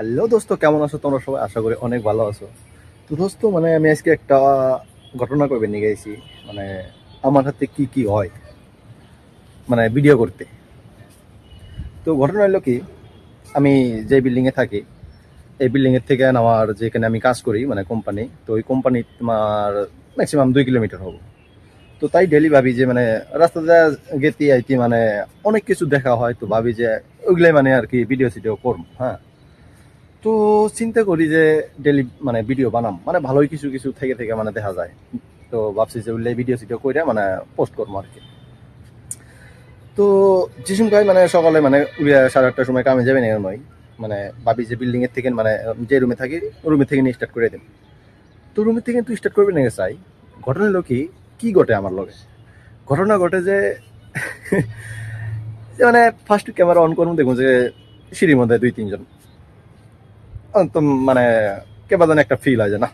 Hello দোস্ত, কেমন আছো তোমরা সবাই? আশা করি অনেক ভালো আছো। তো দোস্ত, আমি আজকে একটা ঘটনা করবে নিয়ে গেছি। মানে আমার হাতে কি কি হয় ভিডিও করতে। তো ঘটনা হলো কি, আমি যে বিল্ডিংয়ে থাকি এই বিল্ডিংয়ের থেকে আমার যেখানে আমি কাজ করি কোম্পানি, তো ওই কোম্পানি তোমার ম্যাক্সিমাম 2 কিলোমিটার হবো। তো তাই ডেলি ভাবি যে রাস্তাতে গেতে আইতি অনেক কিছু দেখা হয়, তো ভাবি যে ওইগুলাই আর কি ভিডিও সিডিও করবো। হ্যাঁ, তো চিন্তা করি যে ডেলি ভিডিও বানাম, ভালোই কিছু কিছু থেকে থেকে দেখা যায়। তো ভাবছি যে ওইগুলাই ভিডিও সিডিও করে পোস্ট করবো আর কি। তো যে সময় সকালে উড়িয়া 8:30টার সময় কামে যাবে না নয়, ভাবি যে বিল্ডিং এর থেকে যে রুমে থাকি রুমে থেকে নিয়ে স্টার্ট করে দেব। তো রুমের থেকে কিন্তু স্টার্ট করবে না চাই। ঘটনা হলো কি, কি ঘটে আমার লগে? ঘটনা ঘটে যে যে ফার্স্ট ক্যামেরা অন করবো, দেখুন যে সিঁড়ির মধ্যে 2-3 জন। তো কেবা যেন একটা ফিল হয় যে না,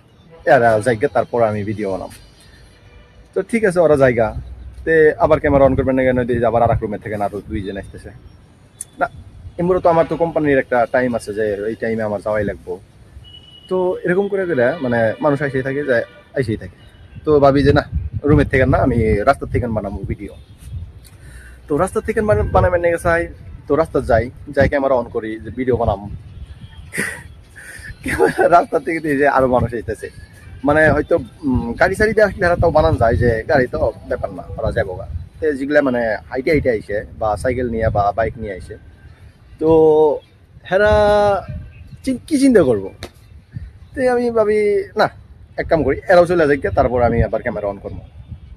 এরা জায়গা, তারপর আমি ভিডিও বানাম। তো ঠিক আছে, ওরা জায়গা তে আবার ক্যামেরা অন করবেন না কেন, দিয়ে আবার আর এক রুমের থেকে আরো 2 জন আসতেছে। না, এমনি তো আমার তো কোম্পানির একটা টাইম আছে যে এই টাইমে আমার যাওয়াই লাগবো। তো এরকম করে করে মানুষ আইসেই থাকে, যে আইসেই থাকে। তো ভাবি যে না, রুমের থেকে না, আমি রাস্তার থেকে বানাবো ভিডিও। তো রাস্তার থেকে বানাবেন নিয়ে চাই। তো রাস্তা যাই, যাই ক্যামেরা অন করি যে ভিডিও বানাম। রাস্তা থেকে দিয়ে যে আরো মানুষ আইতেছে। হয়তো গাড়ি সারি দিয়ে আসলে এরা তাও বানান যায় যে গাড়ি তো ব্যাপার না, ওরা যাবো গা। তো যেগুলা হাইটে হাইটে আইসে বা সাইকেল নিয়ে বা বাইক নিয়ে আইসে, তো হেরা কি চিন্তা করবো? তো আমি ভাবি না, এক কাম করি, এরাও চলে যাই, তারপর আমি আবার ক্যামেরা অন করবো।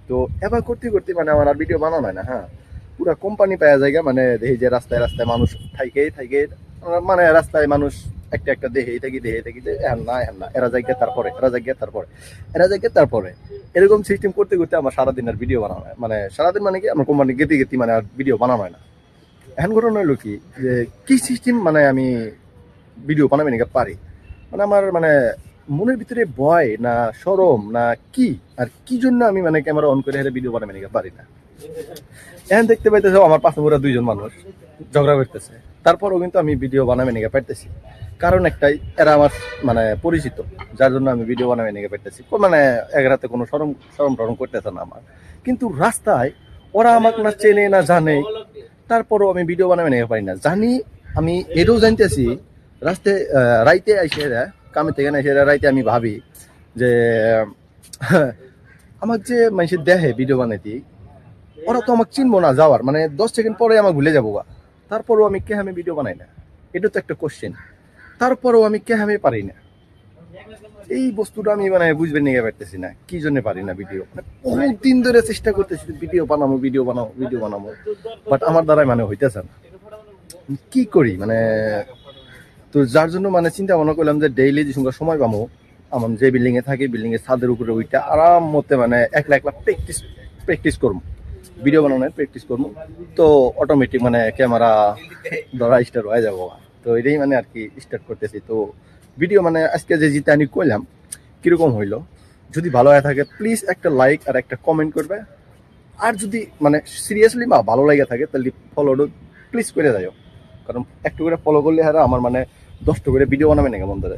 তো এবার করতে করতে আমার আর ভিডিও বানানো হয় না। হ্যাঁ, পুরা কোম্পানি পাওয়া জায়গা, দেখি যে রাস্তায় রাস্তায় মানুষ থাইকেই থাইকে, রাস্তায় মানুষ একটা একটা দেখেই থাকি যে হ্যাঁ না হ্যাঁ না, এরা জায়গা তারপরে এরা জায়গা তারপরে এরা জায়গা তারপরে, এরকম সিস্টেম করতে করতে আমার সারাদিন আর ভিডিও বানানো হয় সারাদিন কি আমার কোম্পানি গেতে গেতে আর ভিডিও বানানো হয় না। এখন ঘটনা হলো কি, যে কি সিস্টেম আমি ভিডিও বানাবে নাকি পারি, আমার মনের ভিতরে ভয় না শরম না কি, আর কি জন্য আমি ক্যামেরা অন করে হেরে ভিডিও বানাবে নাকি পারি না। এখন দেখতে পাইতেছে আমার পাশে পুরো 2 জন মানুষ ঝগড়া করতেছে, তারপরও কিন্তু আমি ভিডিও বানাবে নিয়ে পারতেছি। কারণ একটাই, এরা আমার পরিচিত, যার জন্য আমি ভিডিও বানাবে নিয়ে পারতেছি। এক রাতে কোনো শরম শরম টরম করতেছে না আমার। কিন্তু রাস্তায় ওরা আমাকে না চেনে না জানে, তারপরও আমি ভিডিও বানাবে নিয়ে পারি না। জানি, আমি এটাও জানতেছি, রাস্তায় রাইতে আইসে এরা কামে থেকে না এসে রাইতে আমি ভাবি যে আমার যে মানুষের দেহে ভিডিও বানাইতি, ওরা তো আমাকে চিনবো না, যাওয়ার 10 সেকেন্ড পরে আমাকে ভুলে যাবো গা। তারপরও আমি কে আমি ভিডিও বানাই না, এটা তো একটা কোশ্চেন। তারপরেও আমি কে আমি পারি না, এই বস্তুটা আমি বুঝবে নিয়ে পারতেছি না কি জন্য পারি না ভিডিও। বহুত দিন ধরে চেষ্টা করতেছি ভিডিও বানাবো ভিডিও বানাবো ভিডিও বানাবো, বাট আমার দ্বারাই হইতেছে না। কি করি তো যার জন্য চিন্তা ভাবনা করলাম যে ডেইলি যে সঙ্গে সময় পাবো, আমার যে বিল্ডিং এ থাকি বিল্ডিং এর ছাদের উপরে ওইটা আরাম মতে একলা একলা প্র্যাকটিস প্র্যাকটিস করবো, ভিডিও বানানোর প্র্যাকটিস করবো। তো অটোমেটিক ক্যামেরা ধরা স্টার্ট হয়ে যাবো। তো এটাই আর কি স্টার্ট করতেছি। তো ভিডিও আজকে যে জিতে আমি করলাম, কিরকম হইলো, যদি ভালো হয়ে থাকে প্লিজ একটা লাইক আর একটা কমেন্ট করবে। আর যদি সিরিয়াসলি ভালো লাগে থাকে তাহলে ফলোটা প্লিজ করে যাও, কারণ একটু করে ফলো করলে হারা আমার 10টা করে ভিডিও বানাবে না কেমন ধরে।